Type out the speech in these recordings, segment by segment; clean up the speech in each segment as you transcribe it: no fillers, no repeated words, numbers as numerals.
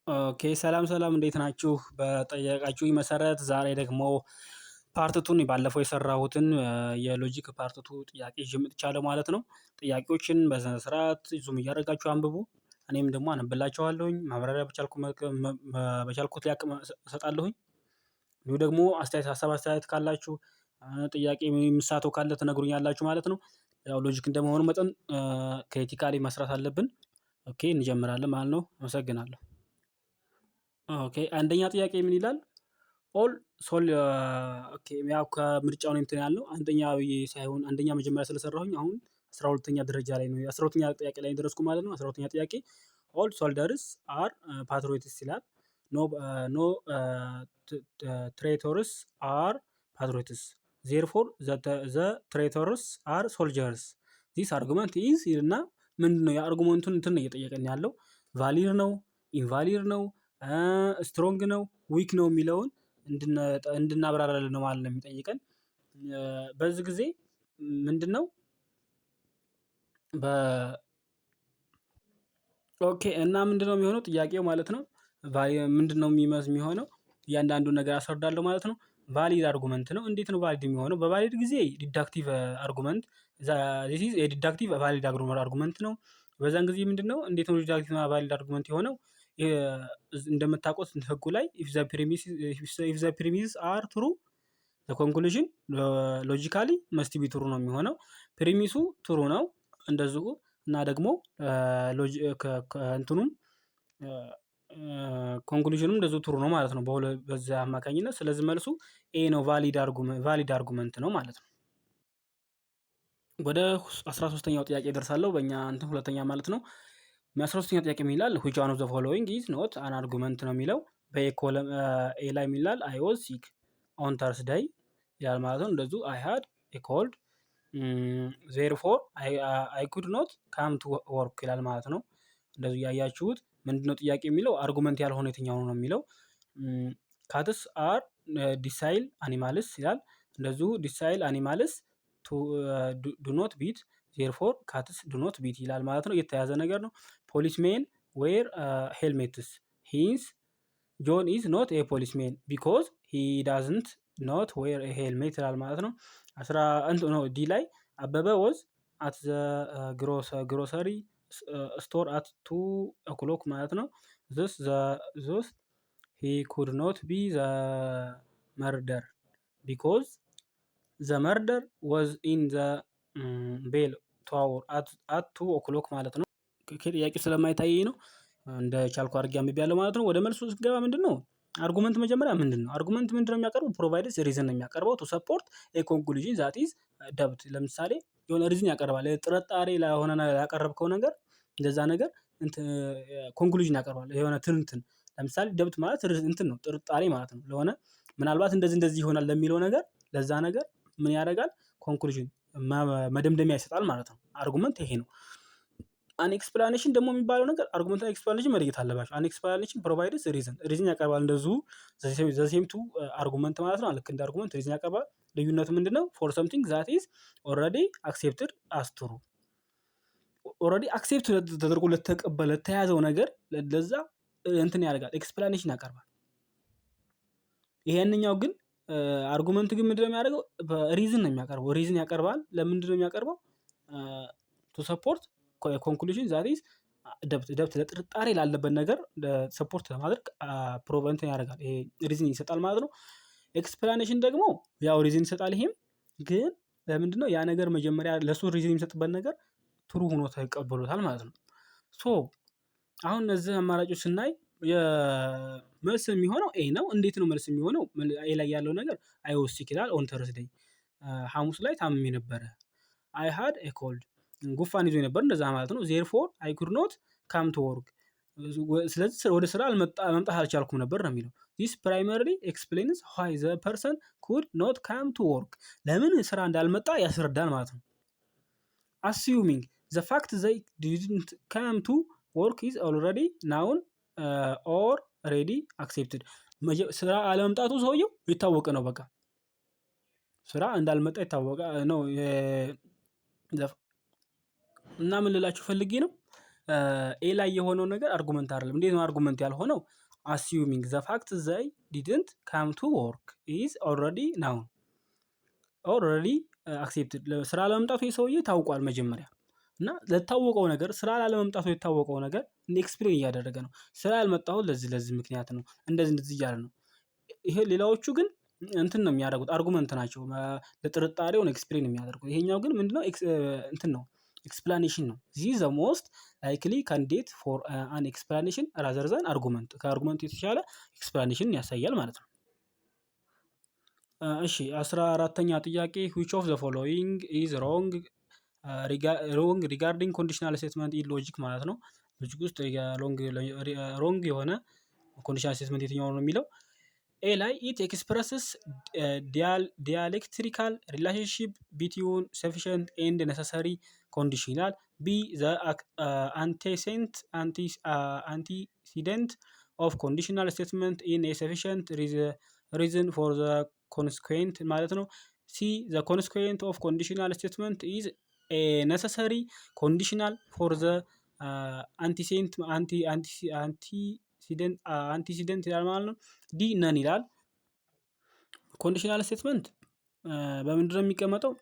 ኦኬ ሰላም ሰላም እንዴት ናችሁ? በጠየቃችሁኝ መሰረት ዛሬ ደግሞ ፓርት ቱን ባለፈው የሰራሁትን የሎጂክ ፓርት ቱ ጥያቄ ይዤ መጥቻለሁ ማለት ነው። ጥያቄዎችን በስነ ስርዓት ዙም እያደረጋችሁ አንብቡ። እኔም ደግሞ አነብላችኋለሁኝ ማብራሪያ በቻልኩት ያክል እሰጣለሁኝ። እንዲሁ ደግሞ አስተያየት ሀሳብ አስተያየት ካላችሁ ጥያቄ የምሳተው ካለ ትነግሩኛላችሁ ማለት ነው። ያው ሎጂክ እንደመሆኑ መጠን ክሪቲካሊ መስራት አለብን። ኦኬ እንጀምራለን ማለት ነው። አመሰግናለሁ። ኦኬ አንደኛ ጥያቄ ምን ይላል? ኦል ሶል ኦኬ ያው ከምርጫው ነው እንትን ያልነው አንደኛ ብዬ ሳይሆን አንደኛ መጀመሪያ ስለሰራሁኝ አሁን 12ኛ ደረጃ ላይ ነው 12ኛ ጥያቄ ላይ ደረስኩ ማለት ነው። 12ኛ ጥያቄ ኦል ሶልደርስ አር ፓትሪዮትስ ይላል። ኖ ኖ ትሬተርስ አር ፓትሪዮትስ ዜርፎር ዘ ትሬተርስ አር ሶልጀርስ ዚስ አርጉመንት ኢዝ ይልና ምንድነው የአርጉመንቱን እንትን ነው እየጠየቀን ያለው ቫሊድ ነው ኢንቫሊድ ነው ስትሮንግ ነው ዊክ ነው የሚለውን እንድናብራራለን ነው ማለት ነው የሚጠይቀን። በዚህ ጊዜ ምንድነው በ ኦኬ እና ምንድነው የሚሆነው ጥያቄው ማለት ነው። ምንድነው የሚሆነው እያንዳንዱን ነገር አስረዳለሁ ማለት ነው። ቫሊድ አርጉመንት ነው። እንዴት ነው ቫሊድ የሚሆነው? በቫሊድ ጊዜ ዲዳክቲቭ አርጉመንት ዚስ ኢዝ ኤ ዲዳክቲቭ ቫሊድ አርጉመንት ነው። በዛን ጊዜ ምንድነው እንዴት ነው ዲዳክቲቭ እና ቫሊድ አርጉመንት የሆነው? እንደምታውቁት ህጉ ላይ ኢፍ ዘ ፕሪሚስ አር ትሩ ዘ ኮንክሉዥን ሎጂካሊ መስት ቢ ትሩ ነው የሚሆነው። ፕሪሚሱ ትሩ ነው እንደዚሁ እና ደግሞ እንትኑም ኮንክሉዥኑም እንደዚሁ ትሩ ነው ማለት ነው። በዛ አማካኝነት ስለዚህ መልሱ ኤ ነው ቫሊድ አርጉመንት ነው ማለት ነው። ወደ 13ኛው ጥያቄ እደርሳለሁ በእኛ እንትን ሁለተኛ ማለት ነው። 13ኛ ጥያቄ ምን ይላል? which one of the following is not an argument ነው የሚለው። በኤ ኮለም ኤ ላይ ምን ይላል? I was sick on Thursday ይላል ማለት ነው። እንደዚሁ I had a cold therefore I could not come to work ይላል ማለት ነው። እንደዚሁ ያያችሁት ምንድነው ጥያቄ የሚለው አርጉመንት ያልሆነ የትኛው ነው የሚለው። ካትስ አር ዲሳይል አኒማልስ ይላል። እንደዚሁ ዲሳይል አኒማልስ ዱ ኖት ቢት ዜርፎር ካትስ ዱ ኖት ቢት ይላል ማለት ነው። የተያዘ ነገር ነው። ፖሊስሜን ዌር ሄልሜትስ ሂንስ ጆን ኢዝ ኖት ኤ ፖሊስሜን ቢኮዝ ሂ ዳዝንት ኖት ዌር ኤ ሄልሜት ይላል ማለት ነው። ዲ ላይ አበበ ወዝ አት ዘ ግሮሰሪ ስቶር አት 2 o'clock ማለት ነው። ዞስ ሂ ኩድ ኖት ቢ ዘ መርደር ቢኮዝ ዘ መርደር ወዝ ኢን ዘ ቤል ታወር አት 2 o'clock ማለት ነው። ጥያቄ ስለማይታየኝ ነው እንደ ቻልኩ አድርጌ አንብቤያለሁ ማለት ነው። ወደ መልሱ ስንገባ ምንድነው አርጉመንት መጀመሪያ ምንድነው አርጉመንት ምንድነው የሚያቀርበው? ፕሮቫይድስ ሪዝን ነው የሚያቀርበው ቱ ሰፖርት ኤ ኮንክሉዥን ዛት ኢዝ ደብት። ለምሳሌ የሆነ ሪዝን ያቀርባል ጥርጣሬ ለሆነ ያቀረብከው ነገር እንደዛ ነገር ኮንክሉዥን ያቀርባል የሆነ ትንትን ለምሳሌ ደብት ማለት እንትን ነው ጥርጣሬ ማለት ነው። ለሆነ ምናልባት እንደዚህ ይሆናል ለሚለው ነገር ለዛ ነገር ምን ያደርጋል ኮንክሉዥን መደምደሚያ ይሰጣል ማለት ነው። አርጉመንት ይሄ ነው። አን ኤክስፕላኔሽን ደግሞ የሚባለው ነገር አርጉመንት እና ኤክስፕላኔሽን መለየት አለባቸው። አን ኤክስፕላኔሽን ፕሮቫይድስ ሪዝን ያቀርባል እንደዚሁ ዘ ሴም ቱ አርጉመንት ማለት ነው። ልክ እንደ አርጉመንት ሪዝን ያቀርባል። ልዩነቱ ምንድነው? ፎር ሰምቲንግ ዛት ኢዝ ኦልሬዲ አክሴፕትድ አስ ትሩ ኦልሬዲ አክሴፕት ተደርጎ ለተያዘው ነገር ለዛ እንትን ያደርጋል ኤክስፕላኔሽን ያቀርባል። ይሄንኛው ግን አርጉመንት ግን ምንድነው የሚያደርገው? ሪዝን ነው የሚያቀርበው። ሪዝን ያቀርባል። ለምንድነው የሚያቀርበው? ቱ ሰፖርት ኮንክሉዥን ዛት ኢዝ ደብት ለጥርጣሬ ላለበት ነገር ሰፖርት ለማድረግ ፕሮቨንትን ያደርጋል። ይሄ ሪዝን ይሰጣል ማለት ነው። ኤክስፕላኔሽን ደግሞ ያው ሪዝን ይሰጣል። ይሄም ግን ለምንድነው ያ ነገር መጀመሪያ ለሱ ሪዝን የሚሰጥበት ነገር ትሩ ሆኖ ተቀበሉታል ማለት ነው። ሶ አሁን እነዚህ አማራጮች ስናይ የመልስ የሚሆነው ኤ ነው። እንዴት ነው መልስ የሚሆነው? ኤ ላይ ያለው ነገር አይ ዋዝ ሲክ ይላል ኦን ተርስዴይ ሐሙስ ላይ ታምሜ ነበረ። አይ ሃድ ኤ ኮልድ ጉፋን ይዞኝ ነበር እንደዛ ማለት ነው። ዜርፎር አይ ኩድ ኖት ካም ቱ ወርክ ስለዚህ ወደ ስራ መምጣት አልቻልኩም ነበር ነው የሚለው። ዚስ ፕራይመሪሊ ኤክስፕሌንስ ዋይ ዘ ፐርሰን ኩድ ኖት ካም ቱ ወርክ ለምን ስራ እንዳልመጣ ያስረዳል ማለት ነው። አሲዩሚንግ ዘ ፋክት ዘይ ዲድንት ካም ቱ ወርክ ኢዝ ኦልሬዲ ናውን ኦር ሬዲ አክሴፕትድ ስራ አለመምጣቱ ሰውየው የታወቀ ነው። በቃ ስራ እንዳልመጣ የታወቀ ነው። እና ምን ልላችሁ ፈልጌ ነው ኤ ላይ የሆነው ነገር አርጉመንት አይደለም። እንዴት ነው አርጉመንት ያልሆነው? assuming the fact they didn't come to work is already known already accepted ስራ ለመምጣቱ የሰውዬ ታውቋል መጀመሪያ እና ለታወቀው ነገር ስራ ላለመምጣቱ የታወቀው ነገር ኤክስፕሌን እያደረገ ነው። ስራ ያልመጣሁት ለዚህ ምክንያት ነው፣ እንደዚህ እያለ ነው። ይሄ ሌላዎቹ ግን እንትን ነው የሚያደርጉት፣ አርጉመንት ናቸው፣ ለጥርጣሬውን ኤክስፕሌን የሚያደርጉት። ይሄኛው ግን ምንድነው እንትን ነው፣ ኤክስፕላኔሽን ነው። ዚህ ዘ ሞስት ላይክሊ ካንዲዴት ፎር አን ኤክስፕላኔሽን ራዘር ዛን አርጉመንት። ከአርጉመንት የተሻለ ኤክስፕላኔሽን ያሳያል ማለት ነው። እሺ 14ኛ ጥያቄ which of the following is wrong regarding conditional statement in logic ማለት ነው። ሎጂክ ውስጥ ሮንግ የሆነ ኮንዲሽናል ስቴትመንት የትኛው ነው የሚለው ኤ ላይ ኢት ኤክስፕረስስ ዲያሌክትሪካል ሪሌሽንሺፕ ቢትዊን ሰፊሽንት ኤንድ ነሰሰሪ ኮንዲሽን ይላል። ቢ ዘ አንቲሲደንት ኦፍ ኮንዲሽናል ስቴትመንት ኢን ኤ ሰፊሽንት ሪዝን ፎር ዘ ኮንስኩዌንት ማለት ነው። ሲ ዘ ኮንስኩዌንት ኦፍ ኮንዲሽናል ስቴትመንት ኢዝ ኤ ነሰሰሪ ኮንዲሽናል ፎር ዘ አንቲሲደንት ይላል ማለት ነው። ዲ ነን ይላል። ኮንዲሽናል ስቴትመንት በምንድን ነው የሚቀመጠው?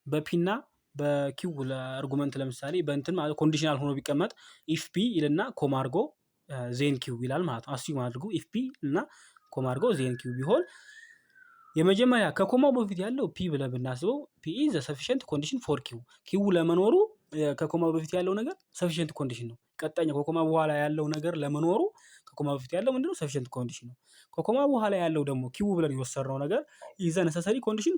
በፒና በኪው ለአርጉመንት ለምሳሌ በእንትን ማለት ኮንዲሽናል ሆኖ ቢቀመጥ ኢፍ ፒ ይልና ኮማ አድርጎ ዜን ኪው ይላል ማለት ነው። አስዩም አድርጉ ኢፍ ፒ እና ኮማ አድርጎ ዜን ኪው ቢሆን የመጀመሪያ ከኮማው በፊት ያለው ፒ ብለን ብናስበው ፒ ኢዝ ዘ ሰፊሽንት ኮንዲሽን ፎር ኪው። ኪው ለመኖሩ ከኮማው በፊት ያለው ነገር ሰፊሽንት ኮንዲሽን ነው። ቀጣኛው ከኮማ በኋላ ያለው ነገር ለመኖሩ ከኮማ በፊት ያለው ምንድነው? ሰፊሽንት ኮንዲሽን ነው። ከኮማ በኋላ ያለው ደግሞ ኪው ብለን የወሰድነው ነገር ኢዝ ዘ ነሰሰሪ ኮንዲሽን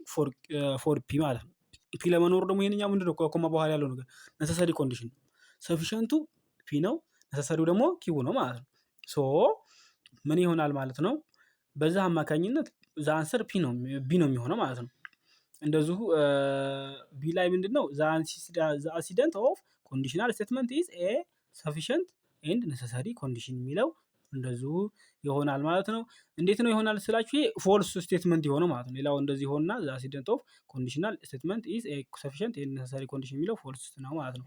ፎር ፒ ማለት ነው። ፒ ለመኖሩ ደግሞ ይሄንኛው ምንድነው? ከኮማ በኋላ ያለው ነገር ነሰሰሪ ኮንዲሽን ነው። ሰፊሽንቱ ፒ ነው፣ ነሰሰሪው ደግሞ ኪው ነው ማለት ነው። ሶ ምን ይሆናል ማለት ነው? በዛ አማካኝነት ዛ አንሰር ቢ ነው የሚሆነው ማለት ነው። እንደዚሁ ቢ ላይ ምንድነው? ዘ አንሲደንት ኦፍ ኮንዲሽናል ስቴትመንት ኢዝ ኤ ሰፊሽንት ኤንድ ነሰሰሪ ኮንዲሽን የሚለው እንደዚሁ ይሆናል ማለት ነው። እንዴት ነው ይሆናል ስላችሁ ይሄ ፎልስ ስቴትመንት የሆነው ማለት ነው። ሌላው እንደዚህ ሆነና ዘ አንሲደንት ኦፍ ኮንዲሽናል ስቴትመንት ኢዝ ኤ ሰፊሽንት ኤንድ ነሰሰሪ ኮንዲሽን የሚለው ፎልስ ነው ማለት ነው።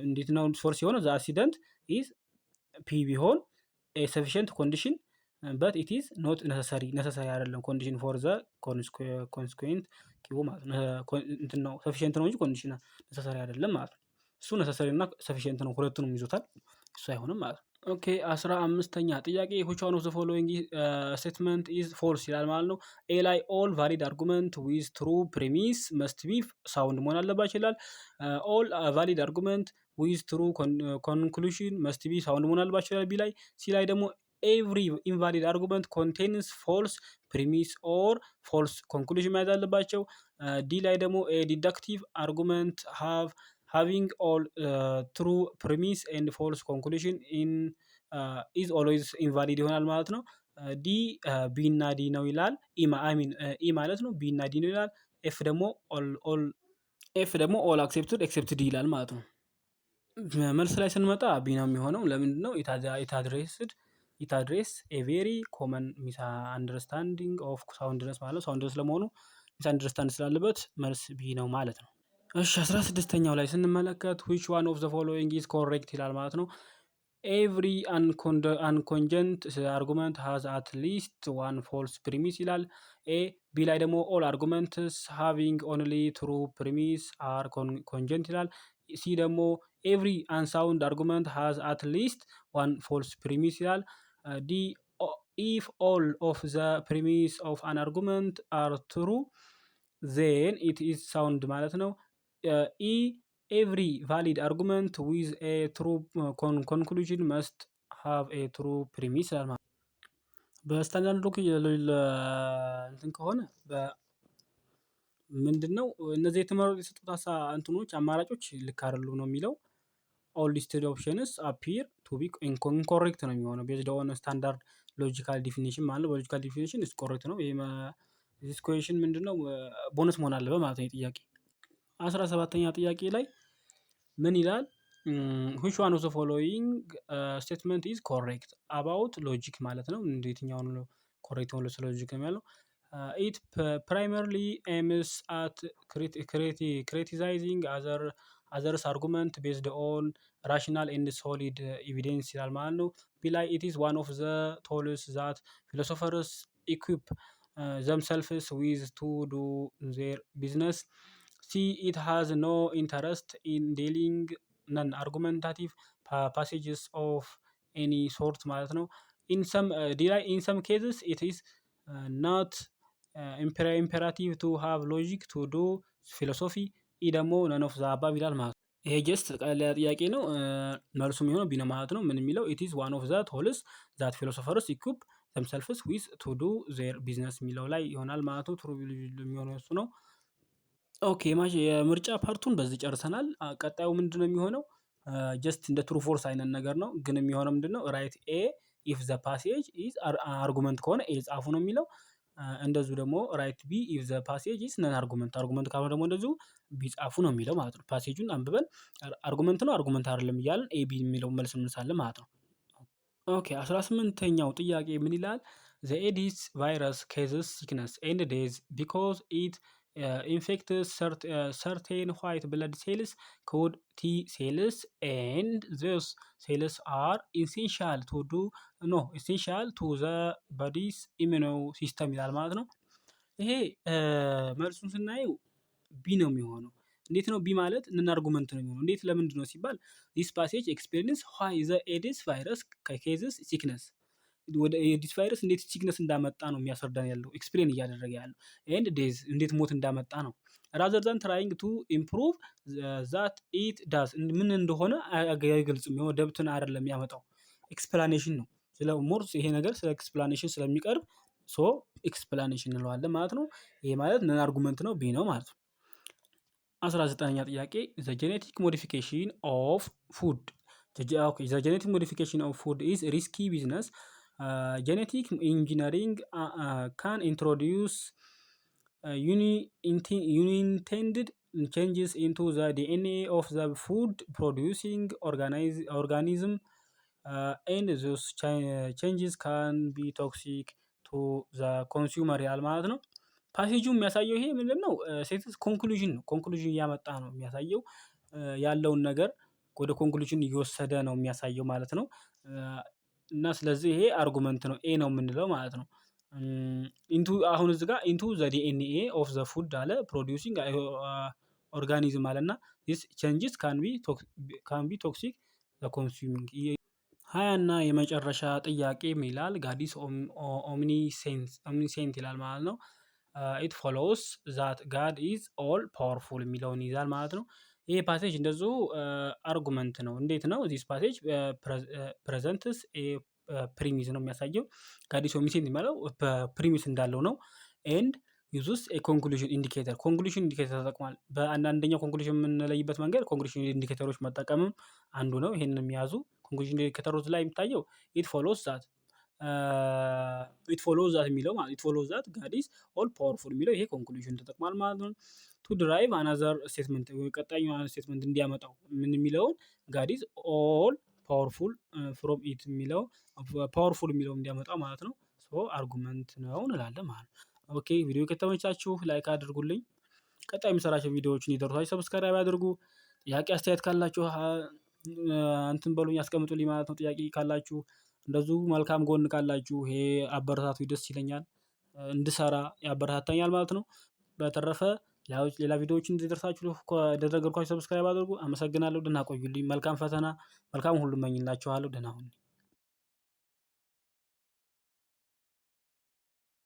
እንዴት ነው ፎልስ የሆነው? ዘ አንሲደንት ኢዝ ፒ ቢሆን ኤ ሰፊሽንት ኮንዲሽን በት ኢት ኢዝ ኖት ነሰሰሪ አይደለም ኮንዲሽን ፎር ዘ ኮንስኩዌንት ኪው ማለት ነው። እንትን ነው ሰፊሽንት ነው እንጂ ኮንዲሽን ነሰሰሪ አይደለም ማለት ነው። እሱ ነሰሰሪ እና ሰፊሽንት ነው፣ ሁለቱንም ይዞታል። እሱ አይሆንም ማለት ነው። ኦኬ 15ኛ ጥያቄ which one of the following statement is false ይላል ማለት ነው። ኤ ላይ all valid argument with true premise must be sound መሆን አለባቸው ይላል። all valid argument with true conclusion must be sound መሆን አለባቸው ይላል። ቢ ላይ ሲ ላይ ደግሞ every invalid argument contains false premise or false conclusion መያዝ አለባቸው። ዲ ላይ ደግሞ a deductive argument having all true premise and false conclusion is always invalid ይሆናል ማለት ነው። ዲ ቢ እና ዲ ነው ይላል። ኢ ማለት ነው ቢ እና ዲ ነው ይላል። ኤፍ ደግሞ ኦል አክሴፕትድ ኤክሴፕት ዲ ይላል ማለት ነው። መልስ ላይ ስንመጣ ቢ ነው የሚሆነው። ለምንድን ነው? ኢት አድሬስ ኤ ቬሪ ኮመን ሚስ አንደርስታንዲንግ ኦፍ ሳውንድነስ ማለት ነው። ሳውንድነስ ለመሆኑ ሚስ አንደርስታንድ ስላለበት መልስ ቢ ነው ማለት ነው። እሺ 16ኛው ላይ ስንመለከት which one of the following is correct ይላል ማለት ነው። every unconjugate argument has at least one false premise ይላል። ቢ ላይ ደግሞ all arguments having only true premise are conjugate ይላል። ሲ ደግሞ every unsound argument has at least one false premise ይላል። ዲ if all of the premise of an argument are true then it is sound ማለት ነው። ኢ every valid argument with a true conclusion must have a true premise ይላል ማለት ነው። በስታንዳርድ ሎጂክ እንትን ከሆነ ምንድነው እነዚህ የተመረጡ የሰጡት እንትኖች አማራጮች ልክ አይደሉም ነው የሚለው። all listed options appear to be incorrect ነው የሚሆነው based on standard logical definition ማለት ነው። logical definition is correct ነው። ይሄ this question ምንድነው ቦነስ መሆን አለበት ማለት ነው። ጥያቄ 17ኛ ጥያቄ ላይ ምን ይላል? which one of the following statement is correct about logic ማለት ነው። የትኛው ነው ኮሬክት ነው ስለ ሎጂክ የሚያለው? it primarily aims at criticizing other አዘርስ አርጉመንት ቤዝድ ኦን ራሽናል ኤንድ ሶሊድ ኤቪደንስ ይላል ማለት ነው። ቢ ላይ ኢት ኢዝ ዋን ኦፍ ዘ ቶልስ ዛት ፊሎሶፈርስ ኢኩፕ themselves with to do their business. C. It has no interest in dealing non-argumentative passages of any sort ማለት ነው። in some cases it is not imperative to have logic to do philosophy. ይህ ደግሞ none of the above ይላል ማለት ነው። ይሄ ጀስት ቀላል ጥያቄ ነው። መልሱ የሚሆነው ቢ ነው ማለት ነው። ምን የሚለው it is one of the tools that philosophers equip themselves with to do their business የሚለው ላይ ይሆናል ማለት ነው። ትሩ የሚሆነው እሱ ነው። ኦኬ የምርጫ ፓርቱን በዚህ ጨርሰናል። ቀጣዩ ምንድነው የሚሆነው? ጀስት እንደ ትሩ ፎርስ አይነት ነገር ነው። ግን የሚሆነው ምንድነው? ራይት ኤ ኢፍ ዘ ፓሴጅ ኢዝ አርጉመንት ከሆነ ኤ ጻፉ ነው የሚለው። እንደዚሁ ደግሞ ራይት ቢ ኢፍ ዘ ፓሴጅ ኢዝ ነን አርጉመንት ካልሆነ ደግሞ እንደዚሁ ቢ ጻፉ ነው የሚለው ማለት ነው። ፓሴጁን አንብበን አርጉመንት ነው አርጉመንት አይደለም እያልን ኤ ቢ የሚለውን መልስ እንመልሳለን ማለት ነው። ኦኬ 18ኛው ጥያቄ ምን ይላል? ዘ ኤዲስ ቫይረስ ኬዝስ ሲክነስ ኤንድ ዴዝ ቢኮዝ ኢት infects certain white blood cells called T cells, and those cells are essential to the body's immune system ይላል ማለት ነው። ይሄ መልሱን ስናየው ቢ ነው የሚሆነው። እንዴት ነው ቢ ማለት ንን አርጉመንት ነው የሚሆነው። እንዴት ለምንድን ነው ሲባል this passage explains why the Aedes virus causes sickness ወደ ኤዲስ ቫይረስ እንዴት ሲክነስ እንዳመጣ ነው የሚያስረዳን ያለው ኤክስፕሌን እያደረገ ያለው ኤንድ ዴዝ እንዴት ሞት እንዳመጣ ነው። ራዘር ዛን ትራይንግ ቱ ኢምፕሩቭ ዛት ኢት ዳዝ ምን እንደሆነ አይገልጽም። የሆነ ደብትን አይደለም የሚያመጣው ኤክስፕላኔሽን ነው። ስለ ሞር ይሄ ነገር ስለ ኤክስፕላኔሽን ስለሚቀርብ ሶ ኤክስፕላኔሽን እንለዋለን ማለት ነው። ይሄ ማለት ነን አርጉመንት ነው ቢ ነው ማለት ነው። 19ኛ ጥያቄ ዘ ጄኔቲክ ሞዲፊኬሽን ኦፍ ፉድ ዘ ጄኔቲክ ሞዲፊኬሽን ኦፍ ፉድ ኢዝ ሪስኪ ቢዝነስ. Genetic engineering can introduce unintended changes into the DNA of the food producing organism, and those changes can be toxic to the consumer ይላል ማለት ነው። ፓሴጁ የሚያሳየው ይሄ ምንድነው? ሴትስ ኮንክሉዥን ነው። ኮንክሉዥን እያመጣ ነው የሚያሳየው ያለውን ነገር ወደ ኮንክሉዥን እየወሰደ ነው የሚያሳየው ማለት ነው። እና ስለዚህ ይሄ አርጉመንት ነው ኤ ነው የምንለው ማለት ነው። አሁን እዚህ ጋር ኢንቱ ዘ ዲኤንኤ ኦፍ ዘ ፉድ አለ ፕሮዲውሲንግ ኦርጋኒዝም አለና ዲስ ቼንጅስ ካን ቢ ቶክሲክ ዘ ኮንሱሚንግ። 20ና የመጨረሻ ጥያቄ ይላል ጋዲስ ኦምኒሴንት ይላል ማለት ነው። ኢት ፎሎውስ ዛት ጋድ ኢዝ ኦል ፓወርፉል የሚለውን ይዛል ማለት ነው። ይሄ ፓሴጅ እንደዚሁ አርጉመንት ነው። እንዴት ነው? ዚስ ፓሴጅ ፕሬዘንትስ ፕሪሚስ ነው የሚያሳየው። ጋዲስ ኦምኒሴንት የሚለው በፕሪሚስ እንዳለው ነው። ኤንድ ዩዝስ ኮንክሉዥን ኢንዲኬተር ተጠቅሟል። በአንደኛው ኮንክሉዥን የምንለይበት መንገድ ኮንክሉዥን ኢንዲኬተሮች መጠቀምም አንዱ ነው። ይሄንን የሚያዙ ኮንክሉዥን ኢንዲኬተሮች ላይ የሚታየው ኢት ፎሎውስ ዛት የሚለው ማለት ኢት ፎሎውስ ዛት ጋድ ኢዝ ኦል ፓወርፉል የሚለው ይሄ ኮንክሉዥን ተጠቅሟል ማለት ነው። ቱ ድራይቭ አናዘር ስቴትመንት ቀጣዩ ስቴትመንት እንዲያመጣው ምን የሚለውን ጋድ ኢዝ ኦል ፓወርፉል ፍሮም ኢት የሚለው ፓወርፉል የሚለው እንዲያመጣው ማለት ነው። ሶ አርጉመንት ነው እንላለን ማለት ነው። ኦኬ ቪዲዮ ከተመቻችሁ ላይክ አድርጉልኝ። ቀጣይ የምሰራቸው ቪዲዮዎችን እንዲደርሷችሁ ሰብስክራይብ አድርጉ። ጥያቄ አስተያየት ካላችሁ እንትን በሉኝ አስቀምጡልኝ ማለት ነው። ጥያቄ ካላችሁ እንደዚሁ መልካም ጎን ካላችሁ ይሄ አበረታቱ ደስ ይለኛል፣ እንድሰራ ያበረታታኛል ማለት ነው። በተረፈ ሌላ ቪዲዮዎችን እንዲደርሳችሁ እንደነገርኳችሁ ሰብስክራይብ አድርጉ። አመሰግናለሁ። ደህና ቆዩልኝ። መልካም ፈተና መልካም ሁሉ እመኝላችኋለሁ። ደህና ሁኑ።